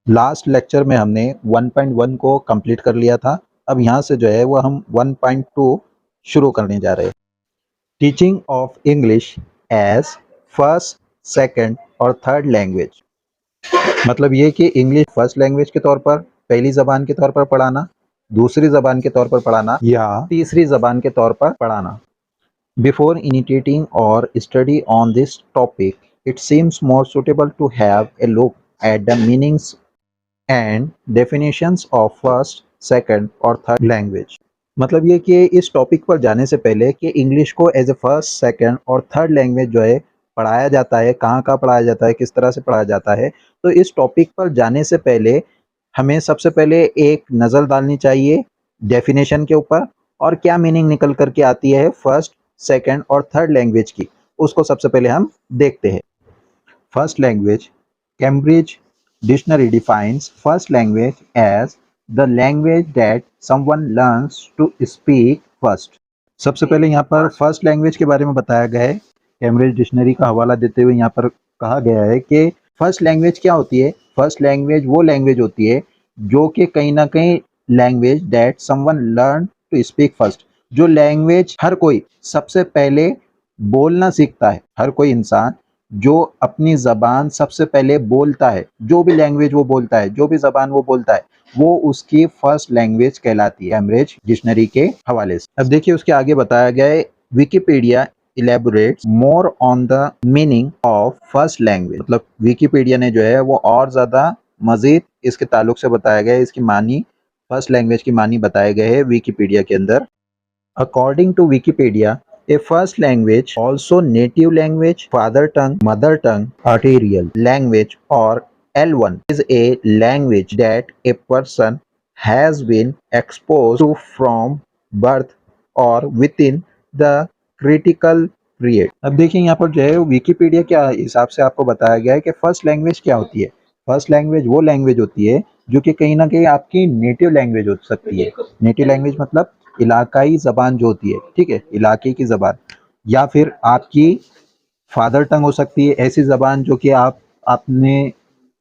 Last lecture में हमने 1.1 को कंप्लीट कर लिया था। अब यहाँ से जो है वो हम 1.2 शुरू करने जा रहे हैं। Teaching of English as first, second और थर्ड लैंग्वेज। मतलब ये कि इंग्लिश फर्स्ट लैंग्वेज के तौर पर, पहली ज़बान के तौर पर पढ़ाना, दूसरी ज़बान के तौर पर पढ़ाना या तीसरी ज़बान के तौर पर पढ़ाना। Before initiating or study on this topic, it seems more suitable to have a look at the meanings and definitions of first, second और third language। मतलब ये कि इस टॉपिक पर जाने से पहले कि इंग्लिश को एज ए फर्स्ट, सेकंड और थर्ड लैंग्वेज जो है पढ़ाया जाता है, कहाँ पढ़ाया जाता है, किस तरह से पढ़ाया जाता है, तो इस टॉपिक पर जाने से पहले हमें सबसे पहले एक नज़र डालनी चाहिए डेफिनेशन के ऊपर और क्या मीनिंग निकल कर के आती है फर्स्ट, सेकंड और थर्ड लैंग्वेज की, उसको सबसे पहले हम देखते हैं। First language, Cambridge dictionary defines first language as the language that someone learns to speak first. सबसे पहले यहाँ पर फर्स्ट लैंग्वेज के बारे में बताया गया है। कैम्ब्रिज डिक्शनरी का हवाला देते हुए यहाँ पर कहा गया है कि फर्स्ट लैंग्वेज क्या होती है। फर्स्ट लैंग्वेज वो लैंग्वेज होती है जो कि कहीं ना कहीं language that someone learn to speak first, जो लैंग्वेज हर कोई सबसे पहले बोलना सीखता है। हर कोई इंसान जो अपनी ज़बान सबसे पहले बोलता है, जो भी लैंग्वेज वो बोलता है, जो भी ज़बान वो बोलता है, वो उसकी फर्स्ट लैंग्वेज कहलाती है कैम्ब्रिज डिक्शनरी के हवाले से। अब देखिए उसके आगे बताया गया है, Wikipedia elaborates more on the meaning of first language। मतलब विकिपीडिया ने जो है वो और ज़्यादा मज़ीद इसके ताल्लुक से बताया गया है, इसकी मानी, फर्स्ट लैंग्वेज की मानी बताए गए हैं विकिपीडिया के अंदर। According to Wikipedia, a first language, also native language, father tongue, mother tongue, arterial language or L1 is a language that a person has been exposed to from birth or within the critical period. अब देखिए यहाँ पर जो है Wikipedia के हिसाब से आपको बताया गया है कि फर्स्ट लैंग्वेज क्या होती है। फर्स्ट लैंग्वेज वो लैंग्वेज होती है जो कि कहीं ना कहीं आपकी नेटिव लैंग्वेज हो सकती है। नेटिव लैंग्वेज मतलब इलाकाई ज़बान जो होती है, ठीक है, इलाके की ज़बान, या फिर आपकी फादर टंग हो सकती है, ऐसी ज़बान जो कि आप अपने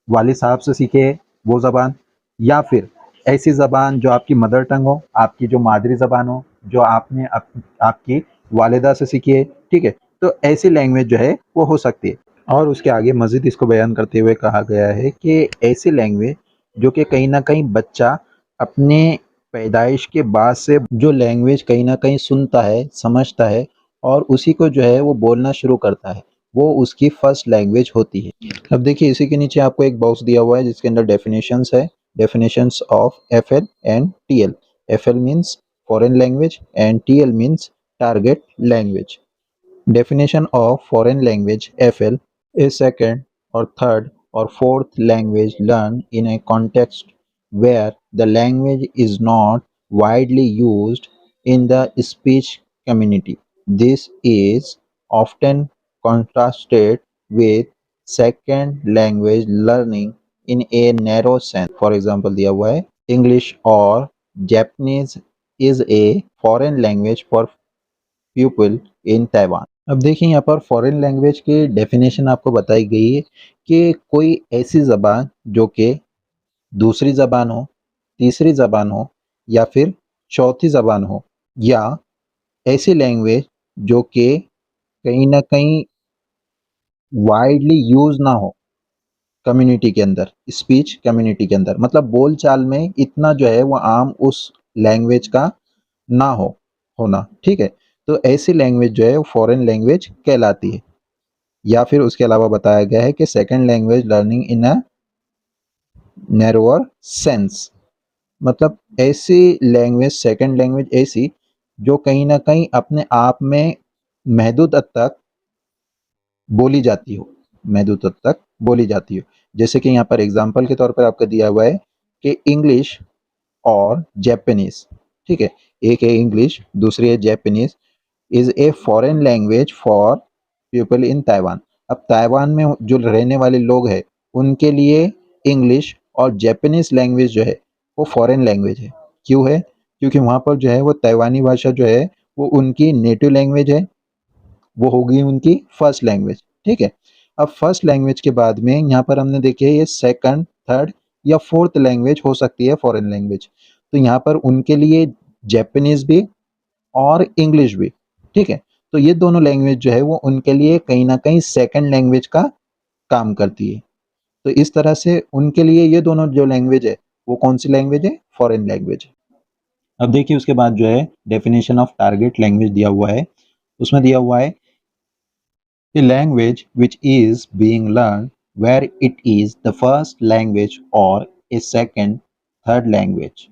वालिद साहब से सीखे वो ज़बान, या फिर ऐसी ज़बान जो आपकी मदर टंग हो, आपकी जो मादरी ज़बान हो, जो आपने आपकी वालिदा से सीखी है, ठीक है। तो ऐसी लैंग्वेज जो है वो हो सकती है। और उसके आगे मज़ीद इसको बयान करते हुए कहा गया है कि ऐसी लैंग्वेज जो कि कहीं ना कहीं बच्चा अपने पैदाइश के बाद से जो लैंग्वेज कहीं ना कहीं सुनता है, समझता है और उसी को जो है वो बोलना शुरू करता है, वो उसकी फर्स्ट लैंग्वेज होती है। अब देखिए इसी के नीचे आपको एक बॉक्स दिया हुआ है जिसके अंदर डेफिनेशंस है, definitions of FL and TL. FL means foreign language and TL means target language. Definition of foreign language (FL) is second or third or fourth language learned in a context where the language is not widely used in the speech community. This is often contrasted with second language learning in a narrow sense. For example, दिया हुआ है English or Japanese is a foreign language for people in Taiwan. अब देखिए यहाँ पर foreign language की definition आपको बताई गई है कि कोई ऐसी ज़बान जो कि दूसरी ज़बान हो, तीसरी ज़बान हो या फिर चौथी ज़बान हो, या ऐसी लैंग्वेज जो कि कहीं ना कहीं वाइडली यूज ना हो कम्युनिटी के अंदर, स्पीच कम्युनिटी के अंदर, मतलब बोल चाल में इतना जो है वो आम उस लैंग्वेज का ना होना, ठीक है। तो ऐसी लैंग्वेज जो है वो फॉरेन लैंग्वेज कहलाती है। या फिर उसके अलावा बताया गया है कि सेकंड लैंग्वेज लर्निंग इन अ नैरोअर सेंस, मतलब ऐसी लैंग्वेज, सेकंड लैंग्वेज ऐसी जो कहीं ना कहीं अपने आप में महदूद हद तक बोली जाती हो, महदूद हद तक बोली जाती हो। जैसे कि यहाँ पर एग्जाम्पल के तौर पर आपका दिया हुआ है कि इंग्लिश और जापानीज, ठीक है, एक है इंग्लिश, दूसरी है Japanese, is a foreign language for people in Taiwan. अब ताइवान में जो रहने वाले लोग हैं उनके लिए इंग्लिश और जापानीज लैंग्वेज जो है वो फॉरेन लैंग्वेज है। क्यों है? क्योंकि वहाँ पर जो है वो ताइवानी भाषा जो है वो उनकी नेटिव लैंग्वेज है, वो होगी उनकी फर्स्ट लैंग्वेज, ठीक है। अब फर्स्ट लैंग्वेज के बाद में यहाँ पर हमने देखे ये सेकंड, थर्ड या फोर्थ लैंग्वेज हो सकती है फॉरेन लैंग्वेज। तो यहाँ पर उनके लिए जापानीज भी और इंग्लिश भी, ठीक है। तो ये दोनों लैंग्वेज जो है वो उनके लिए कहीं ना कहीं सेकंड लैंग्वेज का काम करती है। तो इस तरह से उनके लिए ये दोनों जो लैंग्वेज है वो कौन सी लैंग्वेज है, फॉरेन लैंग्वेज है। अब देखिए उसके बाद जो है डेफिनेशन ऑफ टारगेट लैंग्वेज दिया हुआ है। उसमें दिया हुआ है a language which is being learned where it is the first language or a second third language।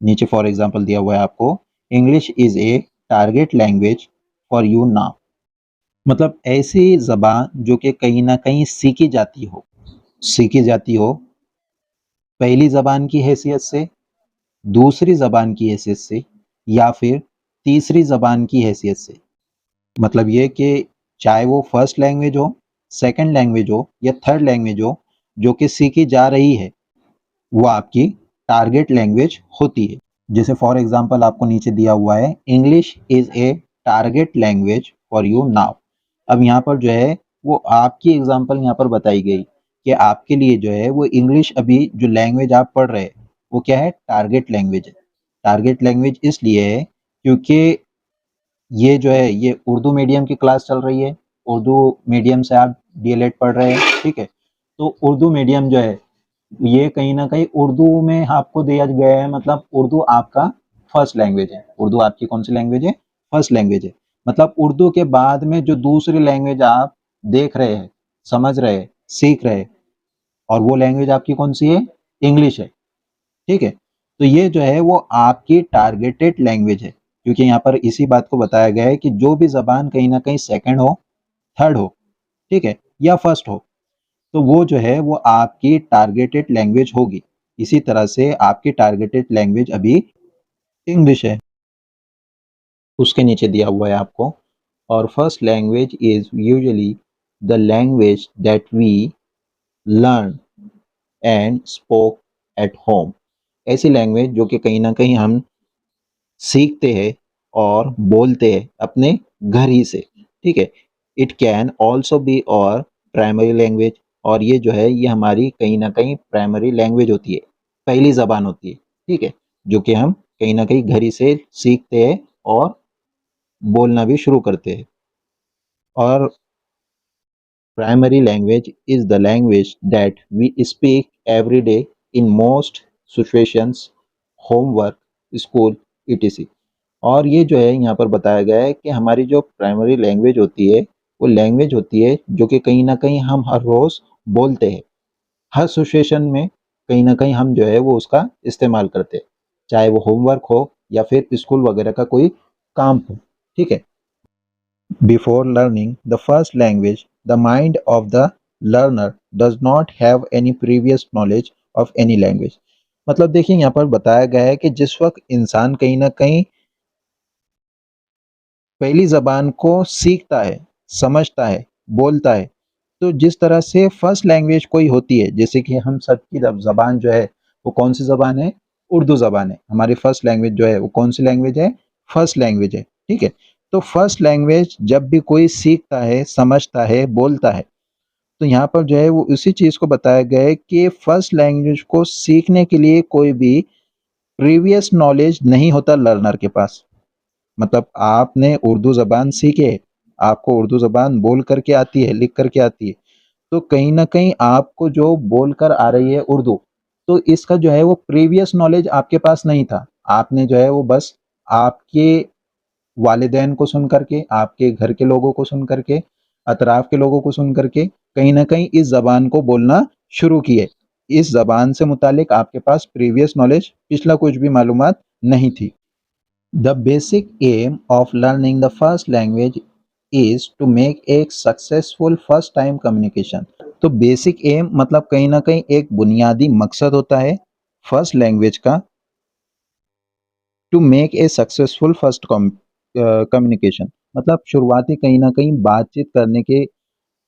नीचे फॉर एग्जांपल दिया हुआ है आपको, English is a target language for you now. मतलब ऐसी जबान जो कि कहीं ना कहीं सीखी जाती हो पहली जबान की हैसियत से, दूसरी जबान की हैसियत से, या फिर तीसरी जबान की हैसियत से। मतलब ये कि चाहे वो फर्स्ट लैंग्वेज हो, सेकंड लैंग्वेज हो या थर्ड लैंग्वेज हो, जो कि सीखी जा रही है वो आपकी टारगेट लैंग्वेज होती है। जैसे फॉर एग्जांपल आपको नीचे दिया हुआ है, English is a target language for you now. अब यहाँ पर जो है वो आपकी एग्जांपल यहाँ पर बताई गई कि आपके लिए जो है वो इंग्लिश अभी जो लैंग्वेज आप पढ़ रहे हैं वो क्या है, टारगेट लैंग्वेज है। टारगेट लैंग्वेज इसलिए है क्योंकि ये जो है ये उर्दू मीडियम की क्लास चल रही है, उर्दू मीडियम से आप डीएलएड पढ़ रहे हैं, ठीक है। तो उर्दू मीडियम जो है ये कहीं ना कहीं उर्दू में आपको दिया गया है, मतलब उर्दू आपका फर्स्ट लैंग्वेज है। उर्दू आपकी कौन सी लैंग्वेज है, फर्स्ट लैंग्वेज है। मतलब उर्दू के बाद में जो दूसरी लैंग्वेज आप देख रहे हैं, समझ रहे हैं, सीख रहे हैं, और वो लैंग्वेज आपकी कौन सी है, इंग्लिश है, ठीक है। तो ये जो है वो आपकी टारगेटेड लैंग्वेज है, क्योंकि यहाँ पर इसी बात को बताया गया है कि जो भी जबान कहीं ना कहीं सेकंड हो, थर्ड हो, ठीक है, या फर्स्ट हो, तो वो जो है वो आपकी टारगेटेड लैंग्वेज होगी। इसी तरह से आपकी टारगेटेड लैंग्वेज अभी इंग्लिश है। उसके नीचे दिया हुआ है आपको, और first language is usually the language that we learn and spoke at home. ऐसी लैंग्वेज जो कि कहीं ना कहीं हम सीखते हैं और बोलते हैं अपने घर ही से, ठीक है। इट कैन ऑल्सो बी और प्राइमरी लैंग्वेज, और ये जो है ये हमारी कहीं ना कहीं प्राइमरी लैंग्वेज होती है, पहली जबान होती है, ठीक है, जो कि हम कहीं ना कहीं घर ही से सीखते हैं और बोलना भी शुरू करते हैं। और primary language is the language that we speak every day in most situations, homework, school, etc। और ये जो है यहाँ पर बताया गया है कि हमारी जो प्राइमरी लैंग्वेज होती है वो लैंग्वेज होती है जो कि कहीं ना कहीं हम हर रोज़ बोलते हैं, हर सिचुएशन में कहीं ना कहीं हम जो है वो उसका इस्तेमाल करते हैं, चाहे वो होमवर्क हो या फिर स्कूल वगैरह का कोई काम हो, ठीक है। Before learning the first language, the mind of the learner does not have any previous knowledge of any language। मतलब देखिए यहाँ पर बताया गया है कि जिस वक्त इंसान कहीं ना कहीं पहली जबान को सीखता है, समझता है, बोलता है, तो जिस तरह से फर्स्ट लैंग्वेज कोई होती है, जैसे कि हम सबकी जबान जो है वो कौन सी जबान है, उर्दू जबान है। हमारी फर्स्ट लैंग्वेज जो है वो कौन सी लैंग्वेज है, फर्स्ट लैंग्वेज है, ठीक है। तो फर्स्ट लैंग्वेज जब भी कोई सीखता है, समझता है, बोलता है, तो यहाँ पर जो है वो उसी चीज़ को बताया गया है कि फर्स्ट लैंग्वेज को सीखने के लिए कोई भी प्रीवियस नॉलेज नहीं होता लर्नर के पास। मतलब आपने उर्दू ज़बान सीखी है, आपको उर्दू ज़बान बोल करके आती है, लिख करके आती है, तो कहीं न कहीं आपको जो बोलकर आ रही है उर्दू, तो इसका जो है वो प्रीवियस नॉलेज आपके पास नहीं था। आपने जो है वो बस आपके वालिदैन को सुन करके, आपके घर के लोगों को सुन करके, अतराफ के लोगों को सुन करके कहीं न कहीं इस ज़बान को बोलना शुरू किए। इस ज़बान से मुतालिक आपके पास प्रीवियस नॉलेज, पिछला कुछ भी मालूमात नहीं थी। The basic aim of learning the first language is to make a successful first time communication। तो बेसिक एम मतलब कहीं ना कहीं एक बुनियादी मकसद होता है फर्स्ट लैंग्वेज का, to make a successful first communication. मतलब शुरुआती कहीं ना कहीं बातचीत करने के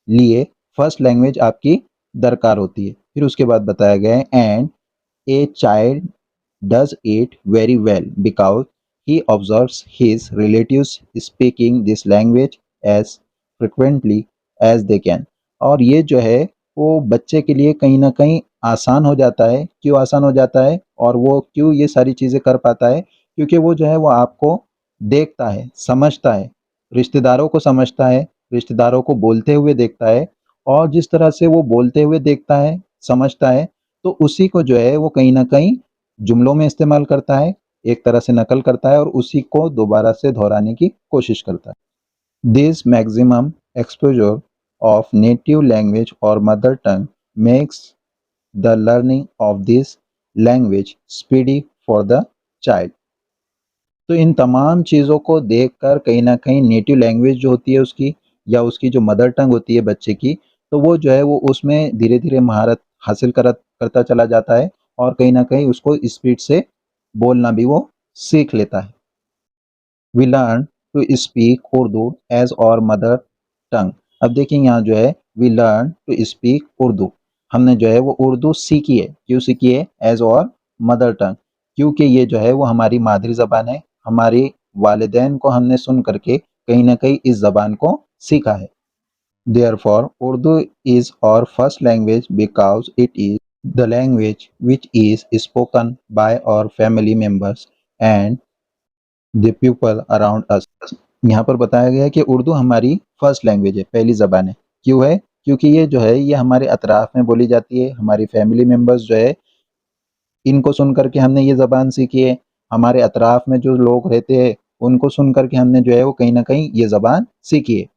लिए फर्स्ट लैंग्वेज आपकी दरकार होती है। फिर उसके बाद बताया गया है, and a child does it very well because he observes his relatives speaking this language as frequently as they can। और ये जो है वो बच्चे के लिए कहीं ना कहीं आसान हो जाता है। क्यों आसान हो जाता है और वो क्यों ये सारी चीज़ें कर पाता है? क्योंकि वो जो है वो आपको देखता है, समझता है, रिश्तेदारों को समझता है, रिश्तेदारों को बोलते हुए देखता है और जिस तरह से वो बोलते हुए देखता है, समझता है, तो उसी को जो है वो कहीं न कहीं जुमलों में इस्तेमाल करता है, एक तरह से नकल करता है और उसी को दोबारा से दोहराने की कोशिश करता है। This maximum exposure of native language or mother tongue makes the learning of this language speedy for the child. तो इन तमाम चीज़ों को देखकर कहीं न कहीं नेटिव लैंग्वेज जो होती है उसकी या उसकी जो मदर टंग होती है बच्चे की, तो वो जो है वो उसमें धीरे-धीरे महारत हासिल करता चला जाता है और कहीं न कहीं उसको स्पीड से बोलना भी वो सीख लेता है। We learn to speak Urdu as our mother tongue. अब देखिए यहाँ जो है we learn to speak Urdu, हमने जो है वो उर्दू सीखी है। क्यों सीखी है? एज और मदर टंग, क्योंकि ये जो है वो हमारी मादरी ज़बान है। हमारे वालिदैन को हमने सुन करके कहीं न कहीं इस ज़बान को सीखा है। Therefore, Urdu is our first language because it is the language which is spoken by our family members and the people around us। यहाँ पर बताया गया है कि उर्दू हमारी फर्स्ट लैंग्वेज है, पहली ज़बान है। क्यों है? क्योंकि ये जो है ये हमारे अतराफ़ में बोली जाती है, हमारी फैमिली मेंबर्स जो है इनको सुन कर के हमने ये ज़बान सीखी है। हमारे अतराफ़ में जो लोग रहते हैं, उनको सुन कर के हमने जो है वो कहीं न कहीं ये ज़बान सीखी है।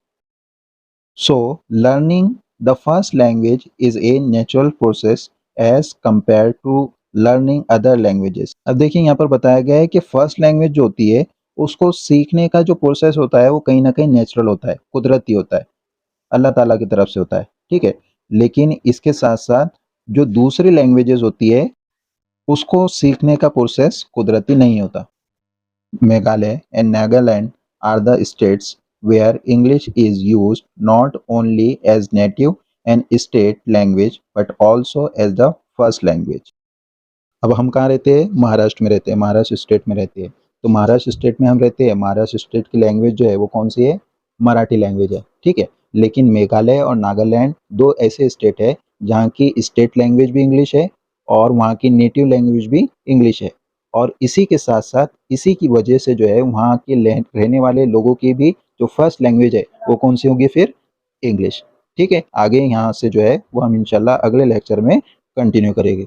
So, learning the first language is a natural process as compared to learning other languages। अब देखिए यहाँ पर बताया गया है कि फर्स्ट लैंग्वेज जो होती है, उसको सीखने का जो प्रोसेस होता है, वो कहीं न कहीं नेचुरल होता है, कुदरती होता है, अल्लाह ताला की तरफ से होता है, ठीक है? लेकिन इसके साथ-साथ जो दूसरी लैंग्वेजेज़ होती है, उसको सीखने का प्रोसेस कुदरती नहीं होता। Meghalaya and Nagaland are the states where English is used not only as native and state language but also as the first language। अब हम कहाँ रहते हैं? महाराष्ट्र में रहते हैं, महाराष्ट्र स्टेट में रहते हैं। तो महाराष्ट्र स्टेट में हम रहते हैं, महाराष्ट्र स्टेट की लैंग्वेज जो है वो कौन सी है? मराठी लैंग्वेज है, ठीक है। लेकिन मेघालय और नागालैंड दो ऐसे स्टेट है जहाँ की स्टेट लैंग्वेज भी इंग्लिश है और वहाँ की नेटिव लैंग्वेज भी इंग्लिश है। और इसी के साथ साथ इसी की वजह से जो है वहाँ के रहने वाले लोगों की भी जो फर्स्ट लैंग्वेज है वो कौन सी होगी फिर? इंग्लिश, ठीक है। आगे यहाँ से जो है वो हम इंशाल्लाह अगले लेक्चर में कंटिन्यू करेंगे।